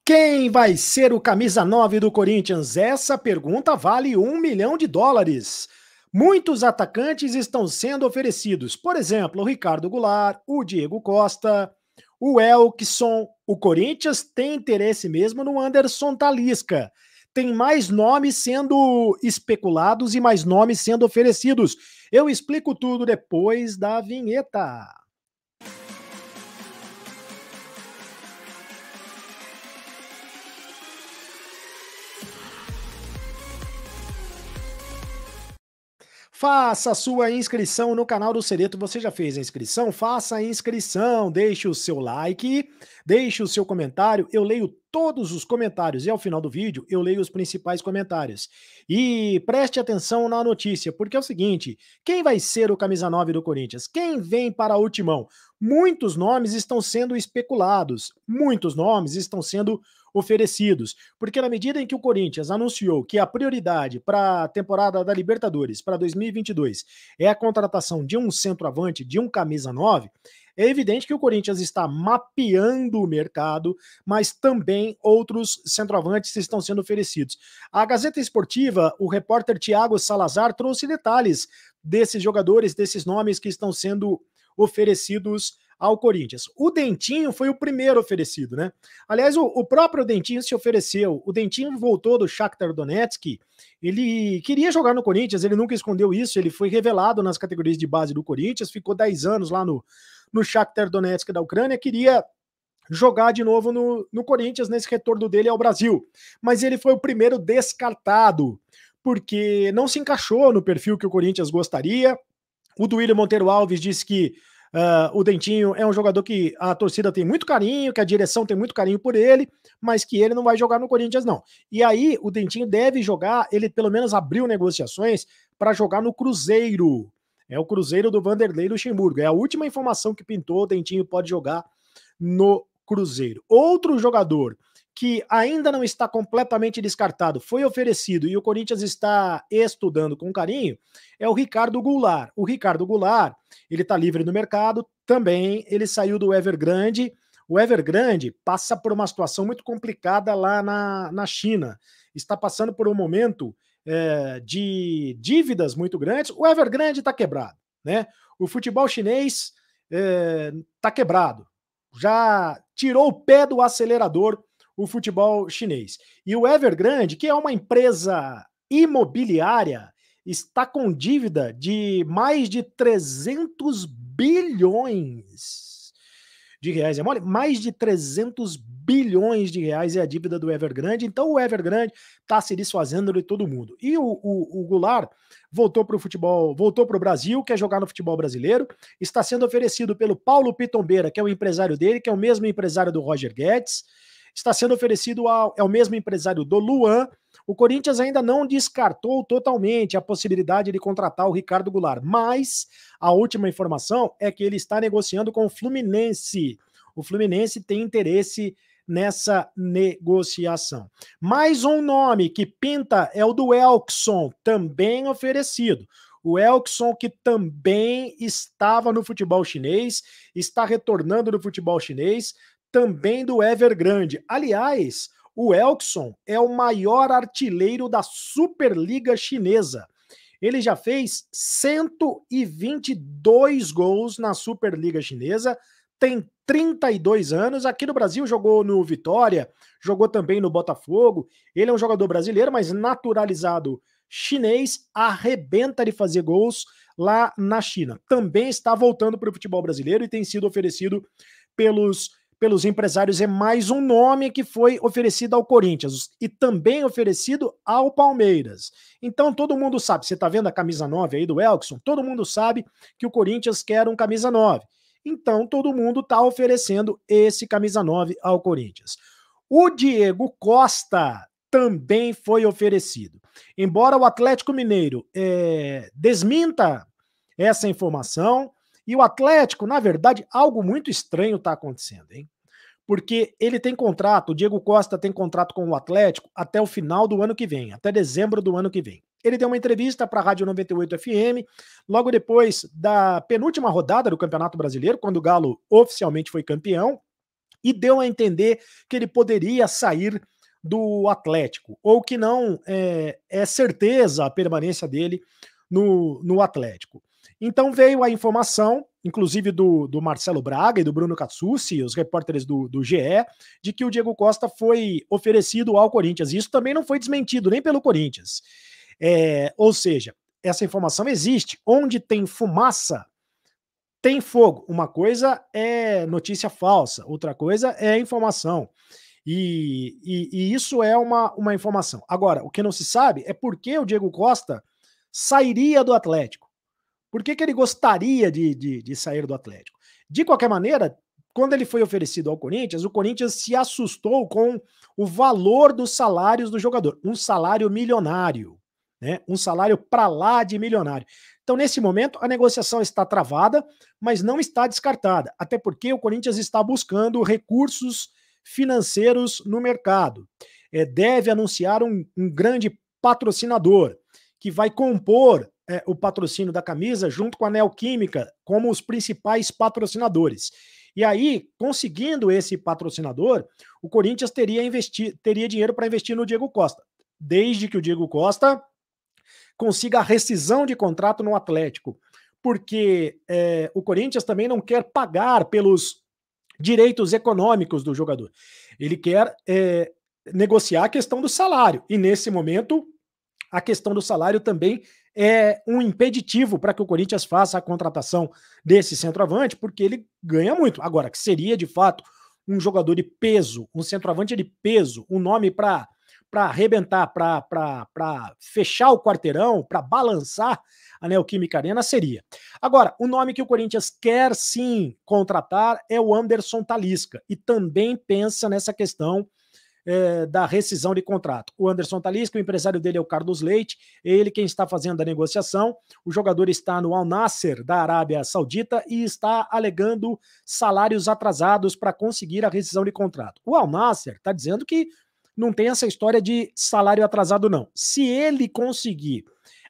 Quem vai ser o camisa 9 do Corinthians? Essa pergunta vale US$ 1 milhão. Muitos atacantes estão sendo oferecidos. Por exemplo, o Ricardo Goulart, o Diego Costa, o Elkson. O Corinthians tem interesse mesmo no Anderson Talisca. Tem mais nomes sendo especulados e mais nomes sendo oferecidos. Eu explico tudo depois da vinheta. Faça a sua inscrição no canal do Cereto. Você já fez a inscrição? Faça a inscrição, deixe o seu like, deixe o seu comentário. Eu leio todos os comentários e ao final do vídeo eu leio os principais comentários. E preste atenção na notícia, porque é o seguinte, quem vai ser o camisa 9 do Corinthians? Quem vem para o timão? Muitos nomes estão sendo especulados, muitos nomes estão sendo oferecidos, porque na medida em que o Corinthians anunciou que a prioridade para a temporada da Libertadores para 2022 é a contratação de um centroavante, de um camisa 9, é evidente que o Corinthians está mapeando o mercado, mas também outros centroavantes estão sendo oferecidos. A Gazeta Esportiva, o repórter Thiago Salazar trouxe detalhes desses jogadores, desses nomes que estão sendo oferecidos ao Corinthians. O Dentinho foi o primeiro oferecido, né? Aliás, o próprio Dentinho se ofereceu. O Dentinho voltou do Shakhtar Donetsk. Ele queria jogar no Corinthians, ele nunca escondeu isso. Ele foi revelado nas categorias de base do Corinthians, ficou 10 anos lá no Shakhtar Donetsk da Ucrânia, queria jogar de novo no Corinthians nesse retorno dele ao Brasil. Mas ele foi o primeiro descartado, porque não se encaixou no perfil que o Corinthians gostaria. O Duílio Monteiro Alves disse que o Dentinho é um jogador que a torcida tem muito carinho, que a direção tem muito carinho por ele, mas que ele não vai jogar no Corinthians, não. E aí, o Dentinho deve jogar, ele pelo menos abriu negociações para jogar no Cruzeiro. É o Cruzeiro do Vanderlei Luxemburgo. É a última informação que pintou, o Dentinho pode jogar no Cruzeiro. Outro jogador que ainda não está completamente descartado, foi oferecido e o Corinthians está estudando com carinho, é o Ricardo Goulart. O Ricardo Goulart, ele está livre no mercado, também ele saiu do Evergrande. O Evergrande passa por uma situação muito complicada lá na China. Está passando por um momento de dívidas muito grandes. O Evergrande está quebrado, né? O futebol chinês está quebrado. Já tirou o pé do acelerador o futebol chinês. E o Evergrande, que é uma empresa imobiliária, está com dívida de mais de 300 bilhões de reais. É mole? Mais de 300 bilhões de reais é a dívida do Evergrande. Então o Evergrande está se desfazendo de todo mundo. E o Goulart voltou para o futebol, voltou para o Brasil, quer jogar no futebol brasileiro, está sendo oferecido pelo Paulo Pitombeira, que é o empresário dele, que é o mesmo empresário do Roger Guedes, está sendo oferecido é o mesmo empresário do Luan. O Corinthians ainda não descartou totalmente a possibilidade de contratar o Ricardo Goulart, mas a última informação é que ele está negociando com o Fluminense. O Fluminense tem interesse nessa negociação. Mais um nome que pinta é o do Elkson, também oferecido. O Elkson, que também estava no futebol chinês, está retornando do futebol chinês, também do Evergrande. Aliás, o Elkson é o maior artilheiro da Superliga Chinesa. Ele já fez 122 gols na Superliga Chinesa, tem 32 anos, aqui no Brasil jogou no Vitória, jogou também no Botafogo. Ele é um jogador brasileiro, mas naturalizado chinês, arrebenta de fazer gols lá na China. Também está voltando para o futebol brasileiro e tem sido oferecido pelos empresários. É mais um nome que foi oferecido ao Corinthians e também oferecido ao Palmeiras. Então todo mundo sabe, você está vendo a camisa 9 aí do Elkson? Todo mundo sabe que o Corinthians quer um camisa 9. Então todo mundo está oferecendo esse camisa 9 ao Corinthians. O Diego Costa também foi oferecido. Embora o Atlético Mineiro desminta essa informação, e o Atlético, na verdade, algo muito estranho está acontecendo, hein? Porque ele tem contrato, o Diego Costa tem contrato com o Atlético até o final do ano que vem, até dezembro do ano que vem. Ele deu uma entrevista para a Rádio 98 FM, logo depois da penúltima rodada do Campeonato Brasileiro, quando o Galo oficialmente foi campeão, e deu a entender que ele poderia sair do Atlético, ou que não é certeza a permanência dele no Atlético. Então veio a informação, inclusive do Marcelo Braga e do Bruno Catsucci, os repórteres do GE, de que o Diego Costa foi oferecido ao Corinthians. Isso também não foi desmentido nem pelo Corinthians. Ou seja, essa informação existe. Onde tem fumaça, tem fogo. Uma coisa é notícia falsa, outra coisa é informação. E isso é uma informação. Agora, o que não se sabe é por que o Diego Costa sairia do Atlético. Por que ele gostaria de sair do Atlético? De qualquer maneira, quando ele foi oferecido ao Corinthians, o Corinthians se assustou com o valor dos salários do jogador. Um salário milionário, né? Um salário para lá de milionário. Então, nesse momento, a negociação está travada, mas não está descartada. Até porque o Corinthians está buscando recursos financeiros no mercado. Deve anunciar um grande patrocinador que vai compor o patrocínio da camisa junto com a Neoquímica como os principais patrocinadores. E aí, conseguindo esse patrocinador, o Corinthians teria dinheiro para investir no Diego Costa, desde que o Diego Costa consiga a rescisão de contrato no Atlético, porque o Corinthians também não quer pagar pelos direitos econômicos do jogador. Ele quer negociar a questão do salário, e nesse momento a questão do salário também é um impeditivo para que o Corinthians faça a contratação desse centroavante, porque ele ganha muito. Agora, que seria de fato um jogador de peso, um centroavante de peso, um nome para arrebentar, para fechar o quarteirão, para balançar a Neoquímica Arena, seria. Agora, o nome que o Corinthians quer sim contratar é o Anderson Talisca, e também pensa nessa questão da rescisão de contrato. O Anderson Talisca, o empresário dele é o Carlos Leite, ele quem está fazendo a negociação. O jogador está no Al Nassr da Arábia Saudita e está alegando salários atrasados para conseguir a rescisão de contrato. O Al Nassr está dizendo que não tem essa história de salário atrasado, não. Se ele conseguir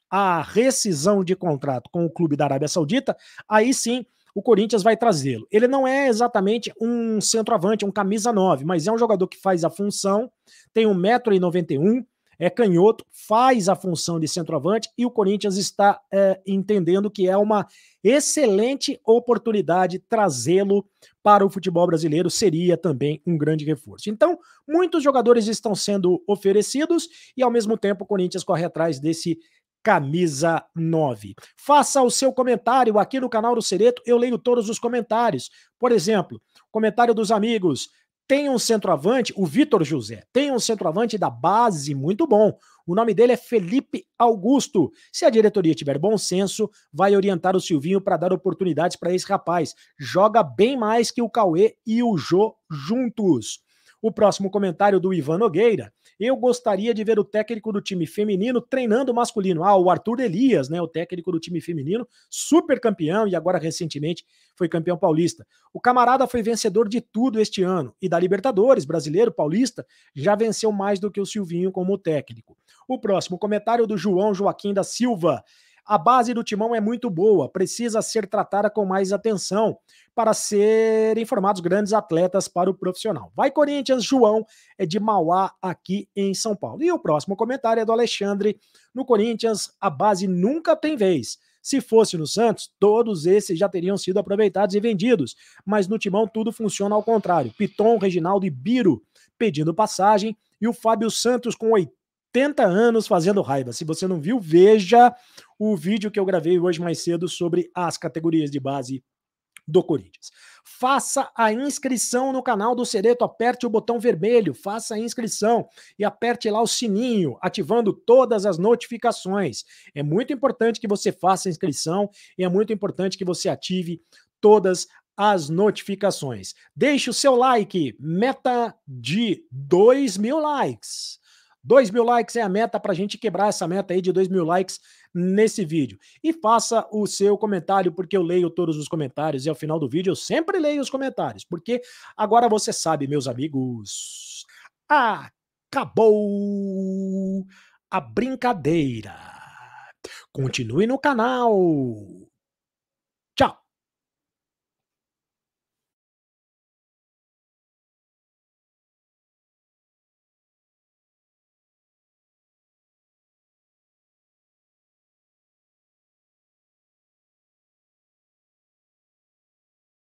a rescisão de contrato com o clube da Arábia Saudita, aí sim o Corinthians vai trazê-lo. Ele não é exatamente um centroavante, um camisa 9, mas é um jogador que faz a função, tem 1,91 m, é canhoto, faz a função de centroavante, e o Corinthians está entendendo que é uma excelente oportunidade trazê-lo para o futebol brasileiro, seria também um grande reforço. Então, muitos jogadores estão sendo oferecidos e, ao mesmo tempo, o Corinthians corre atrás desse camisa 9. Faça o seu comentário aqui no canal do Cereto, eu leio todos os comentários. Por exemplo, comentário dos amigos: tem um centroavante, o Vitor José, tem um centroavante da base muito bom. O nome dele é Felipe Augusto. Se a diretoria tiver bom senso, vai orientar o Silvinho para dar oportunidades para esse rapaz. Joga bem mais que o Cauê e o Jô juntos. O próximo comentário do Ivan Nogueira: eu gostaria de ver o técnico do time feminino treinando o masculino. O Arthur Elias, né, o técnico do time feminino, super campeão e agora recentemente foi campeão paulista. O camarada foi vencedor de tudo este ano e da Libertadores, brasileiro, paulista, já venceu mais do que o Silvinho como técnico. O próximo comentário do João Joaquim da Silva: a base do Timão é muito boa, precisa ser tratada com mais atenção para serem formados grandes atletas para o profissional. Vai Corinthians, João é de Mauá, aqui em São Paulo. E o próximo comentário é do Alexandre: no Corinthians a base nunca tem vez. Se fosse no Santos, todos esses já teriam sido aproveitados e vendidos, mas no Timão tudo funciona ao contrário. Piton, Reginaldo e Biro pedindo passagem, e o Fábio Santos com 80 anos fazendo raiva. Se você não viu, veja o vídeo que eu gravei hoje mais cedo sobre as categorias de base do Corinthians. Faça a inscrição no canal do Cereto, aperte o botão vermelho, faça a inscrição e aperte lá o sininho, ativando todas as notificações. É muito importante que você faça a inscrição e é muito importante que você ative todas as notificações. Deixe o seu like, meta de 2.000 likes. 2.000 likes é a meta para a gente quebrar essa meta aí de 2.000 likes nesse vídeo. E faça o seu comentário, porque eu leio todos os comentários e ao final do vídeo eu sempre leio os comentários, porque agora você sabe, meus amigos, acabou a brincadeira. Continue no canal.